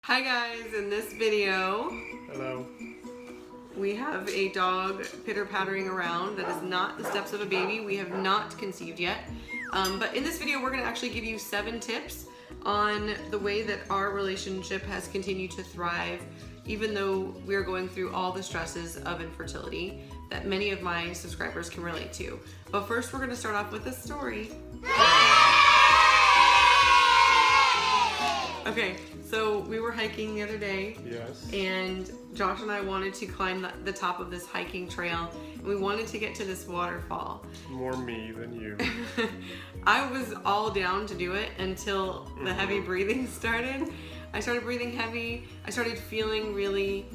Hi guys, in this video, Hello. we have a dog pitter-pattering around that is not the steps of a baby. We have not conceived yet. But in this video, we're gonna actually give you 7 tips on the way that our relationship has continued to thrive, even though we're going through all the stresses of infertility that many of my subscribers can relate to. But first, we're gonna start off with a story. Okay, so we were hiking the other day. Yes. And Josh and I wanted to climb the top of this hiking trail. And we wanted to get to this waterfall. More me than you. I was all down to do it until the heavy breathing started. I started breathing heavy. I started feeling really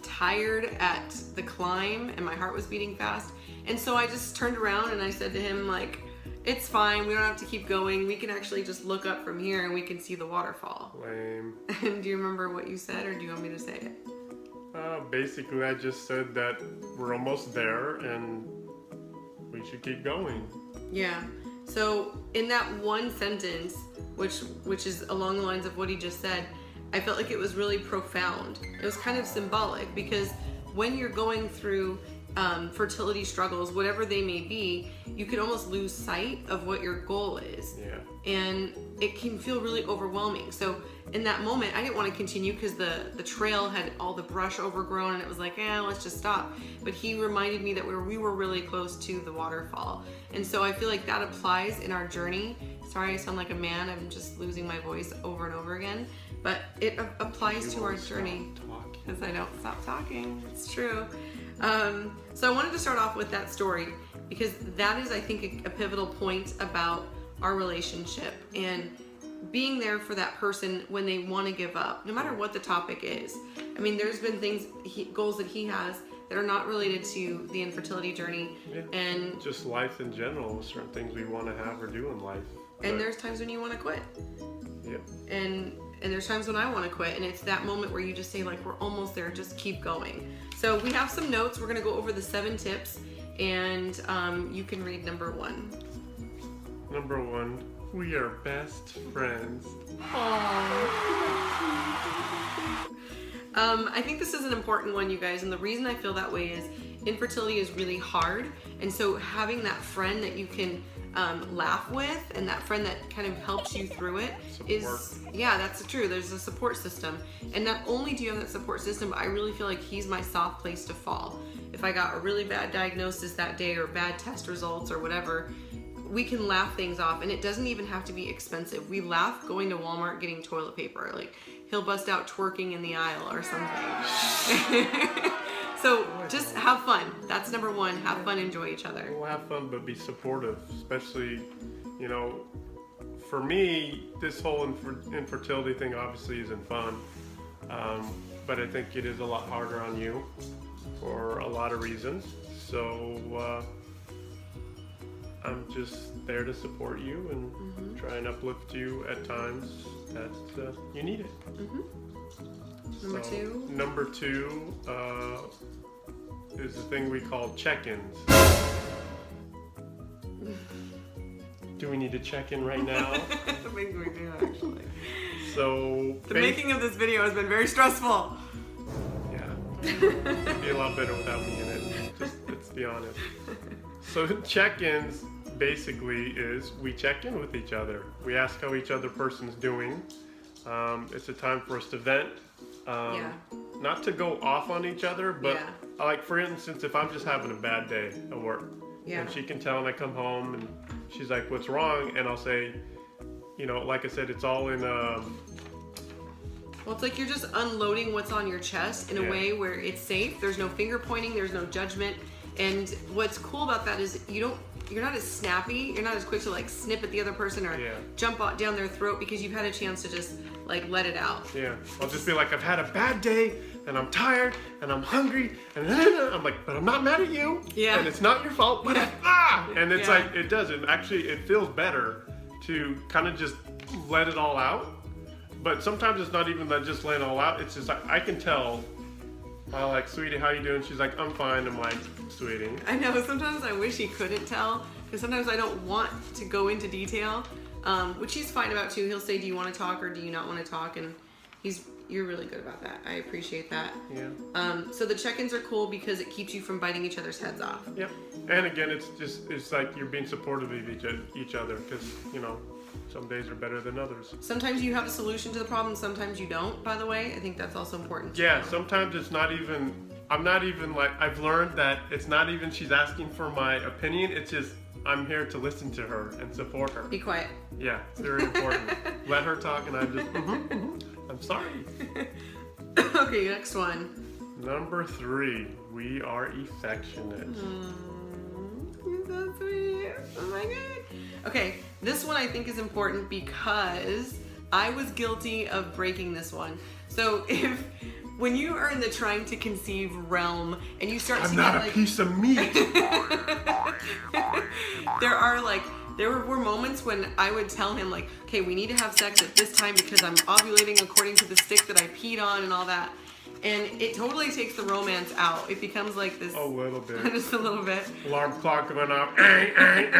tired at the climb, and my heart was beating fast. And so I just turned around and I said to him, like, it's fine, we don't have to keep going. We can actually just look up from here and we can see the waterfall. Lame. And do you remember what you said, or do you want me to say it? Basically, I just said that we're almost there and we should keep going. Yeah. So in that one sentence, which is along the lines of what he just said, I felt like it was really profound. It was kind of symbolic, because when you're going through fertility struggles, whatever they may be, you can almost lose sight of what your goal is. Yeah. And it can feel really overwhelming. So in that moment, I didn't want to continue because the trail had all the brush overgrown, and it was like, let's just stop. But he reminded me that we were really close to the waterfall. And so I feel like that applies in our journey. Sorry, I sound like a man. I'm just losing my voice over and over again. But it applies to our journey. Because I don't stop talking. It's true. So I wanted to start off with that story, because that is, I think, a pivotal point about our relationship and being there for that person when they want to give up, no matter what the topic is. I mean, there's been goals that he has that are not related to the infertility journey, and just life in general, certain things we want to have or do in life. And there's times when you want to quit. Yep. And there's times when I want to quit, and it's that moment where you just say, like, we're almost there, just keep going. So we have some notes. We're going to go over the 7 tips, and you can read number 1. Number 1, we are best friends. I think this is an important one, you guys, and the reason I feel that way is infertility is really hard, and so having that friend that you can laugh with, and that friend that kind of helps you through it that's true. There's a support system, and not only do you have that support system, but I really feel like he's my soft place to fall. If I got a really bad diagnosis that day, or bad test results, or whatever, we can laugh things off, and it doesn't even have to be expensive. We laugh going to Walmart getting toilet paper. Like, he'll bust out twerking in the aisle or something. So just have fun. That's number 1. Have fun, enjoy each other. We'll have fun, but be supportive, especially, for me, this whole infertility thing obviously isn't fun. But I think it is a lot harder on you for a lot of reasons. So I'm just there to support you and try and uplift you at times that you need it. Number 2 is the thing we call check-ins. Do we need to check in right now? I think we do, actually. So the making of this video has been very stressful. Yeah, it'd be a lot better without me in it. Just let's be honest. So check-ins basically is we check in with each other. We ask how each other person's doing. It's a time for us to vent. Not to go off on each other, but like, for instance, if I'm just having a bad day at work, and she can tell, and I come home and she's like, what's wrong? And I'll say, like I said, it's all in well, it's like you're just unloading what's on your chest in a way where it's safe. There's no finger pointing, there's no judgment. And what's cool about that is you're not as snappy, you're not as quick to, like, snip at the other person or jump down their throat, because you've had a chance to just, like, let it out. Yeah, I'll just be like, I've had a bad day, and I'm tired, and I'm hungry, and I'm like, but I'm not mad at you, and it's not your fault, but and it's like, it doesn't. Actually, it feels better to kind of just let it all out, but sometimes it's not even that just letting it all out, it's just like, I can tell. I'm like, sweetie, how you doing? She's like, I'm fine. I'm like, sweetie. I know, sometimes I wish he couldn't tell, because sometimes I don't want to go into detail. which he's fine about too. He'll say, do you want to talk or do you not want to talk? And you're really good about that. I appreciate that. Yeah. So the check-ins are cool because it keeps you from biting each other's heads off. Yep. And again, it's like you're being supportive of each other because, you know, some days are better than others. Sometimes you have a solution to the problem, sometimes you don't, by the way. I think that's also important to Yeah, know. sometimes it's not even, I'm not even like, I've learned that it's not even she's asking for my opinion, it's just I'm here to listen to her and support her. Be quiet. Yeah, it's very important. Let her talk and I'm just, I'm sorry. Okay, next one. Number 3, we are affectionate. You're so sweet. Oh my god. Okay, this one I think is important because I was guilty of breaking this one. So when you are in the trying to conceive realm and you start to I'm not get a like, piece of meat. there were moments when I would tell him like, okay, we need to have sex at this time because I'm ovulating according to the stick that I peed on and all that. And it totally takes the romance out. It becomes like this. A little bit. Just a little bit. Alarm clock going off. Yeah,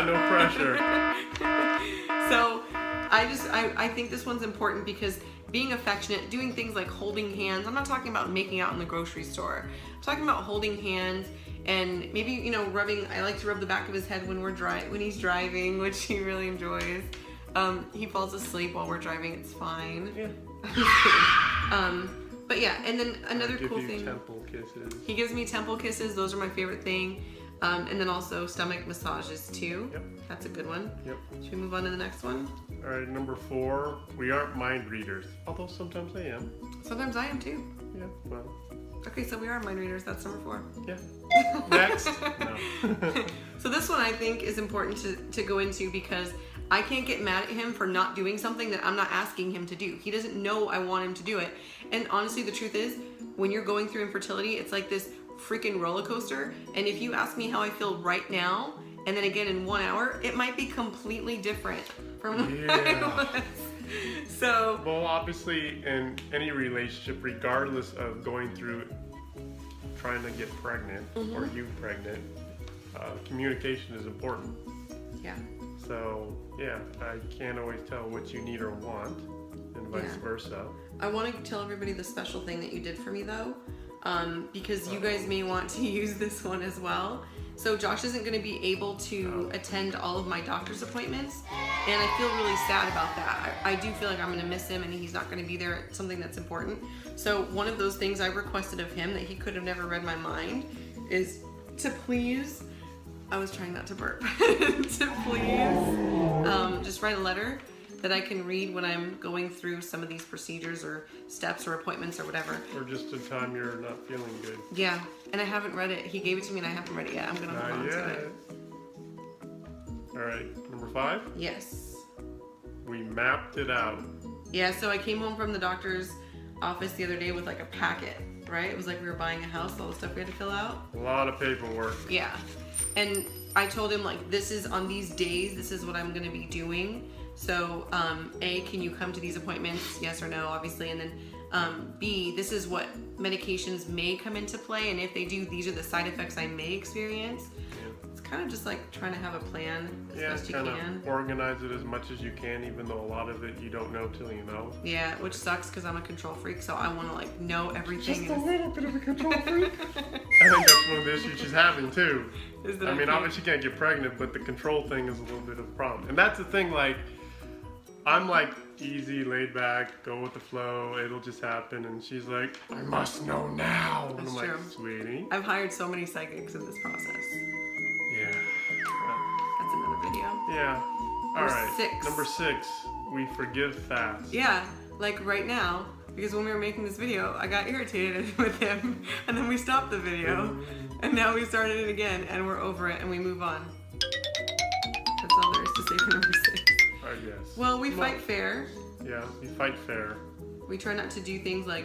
no pressure. So I think this one's important because being affectionate, doing things like holding hands. I'm not talking about making out in the grocery store. I'm talking about holding hands and maybe, you know, rubbing. I like to rub the back of his head when he's driving, which he really enjoys. He falls asleep while we're driving. It's fine. Yeah. But yeah, and then another cool thing. Temple kisses. He gives me temple kisses. Those are my favorite thing. And then also stomach massages too. Yep. That's a good one. Yep. Should we move on to the next one? All right, number 4, we aren't mind readers. Although sometimes I am. Sometimes I am too. Yeah, well. Okay, so we are mind readers. That's number 4. Yeah. Next. No. So this one I think is important to go into because I can't get mad at him for not doing something that I'm not asking him to do. He doesn't know I want him to do it. And honestly, the truth is, when you're going through infertility, it's like this freaking roller coaster. And if you ask me how I feel right now, and then again in 1 hour, it might be completely different from what I was. So, well, obviously, in any relationship, regardless of going through trying to get pregnant or you pregnant, communication is important. yeah. So, yeah, I can't always tell what you need or want, and vice versa. I want to tell everybody the special thing that you did for me though, because you guys may want to use this one as well. So Josh isn't going to be able to attend all of my doctor's appointments, and I feel really sad about that. I do feel like I'm going to miss him and he's not going to be there at something that's important. So one of those things I requested of him that he could have never read my mind is to please, I was trying not to burp, to please just write a letter that I can read when I'm going through some of these procedures or steps or appointments or whatever. Or just a time you're not feeling good. Yeah, and I haven't read it. He gave it to me and I haven't read it yet. I'm gonna hold on to it. All right, number 5. Yes. We mapped it out. Yeah, so I came home from the doctor's office the other day with like a packet, right? It was like we were buying a house, all the stuff we had to fill out. A lot of paperwork. Yeah, and I told him like, this is on these days, this is what I'm gonna be doing. So, A, can you come to these appointments? Yes or no, obviously. And then B, this is what medications may come into play. And if they do, these are the side effects I may experience. Yeah. It's kind of just like trying to have a plan as Yeah, best you kind can. of organize it as much as you can, even though a lot of it you don't know till you know. Yeah, which sucks because I'm a control freak, so I want to like know everything. Just a little bit of a control freak. I think that's one of the issues she's having too. Is that I mean, okay? obviously she can't get pregnant, but the control thing is a little bit of a problem. And that's the thing, like, I'm like easy, laid back, go with the flow, it'll just happen. And she's like, I must know now. And That's I'm true. like, sweetie. I've hired so many psychics in this process. Yeah. That's another video. Yeah. All Number right. 6. Number 6, we forgive fast. Yeah, like right now, because when we were making this video, I got irritated with him, and then we stopped the video, and now we started it again, and we're over it, and we move on. That's all there is to say for number 6. I guess. Well, we fight fair. Yeah, we fight fair. We try not to do things like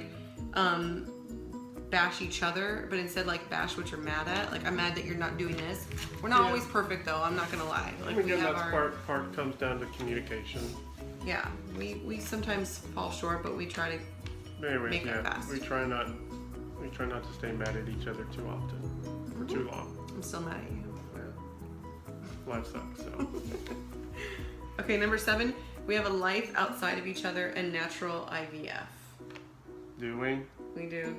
bash each other, but instead like bash what you're mad at. Like, I'm mad that you're not doing this. We're not always perfect though, I'm not gonna lie. Like, we Again, have that's our... part comes down to communication. Yeah, we sometimes fall short, but we try to Anyway, make it yeah, fast. we try not to stay mad at each other too often, for too long. I'm still mad at you. Yeah. Life sucks, so. Okay, number 7, we have a life outside of each other and natural IVF. Do we? We do.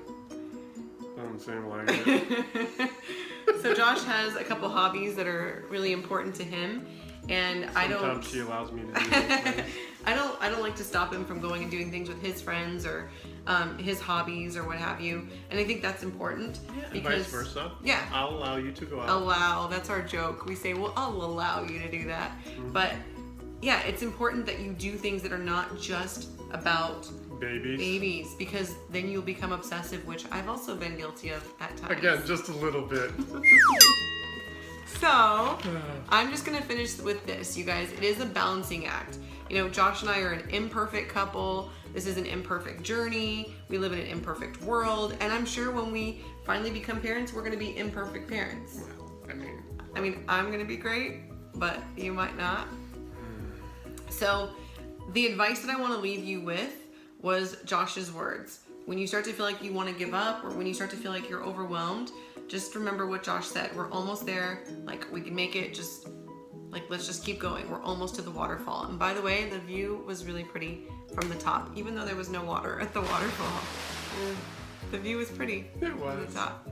Doesn't seem like it. So Josh has a couple hobbies that are really important to him, and Sometimes she allows me to do those things. I don't like to stop him from going and doing things with his friends or his hobbies or what have you. And I think that's important. Yeah, because, vice versa. Yeah. I'll allow you to go out. Allow, that's our joke. We say, well, I'll allow you to do that. Mm-hmm. But yeah, it's important that you do things that are not just about babies, because then you'll become obsessive, which I've also been guilty of at times. Again, just a little bit. So, I'm just gonna finish with this, you guys. It is a balancing act. You know, Josh and I are an imperfect couple. This is an imperfect journey. We live in an imperfect world. And I'm sure when we finally become parents, we're gonna be imperfect parents. Well, I mean, I'm gonna be great, but you might not. So, the advice that I wanna leave you with was Josh's words. When you start to feel like you wanna give up, or when you start to feel like you're overwhelmed, just remember what Josh said. We're almost there. Like, we can make it. Just like, let's just keep going. We're almost to the waterfall. And by the way, the view was really pretty from the top, even though there was no water at the waterfall. The view was pretty It was. from the top.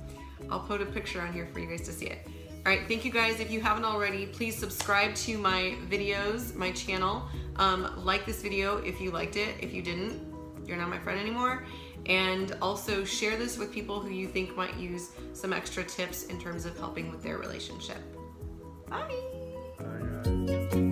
I'll put a picture on here for you guys to see it. All right, thank you guys. If you haven't already, please subscribe to my videos, my channel. Like this video if you liked it. If you didn't, you're not my friend anymore. And also share this with people who you think might use some extra tips in terms of helping with their relationship. Bye. Bye, guys.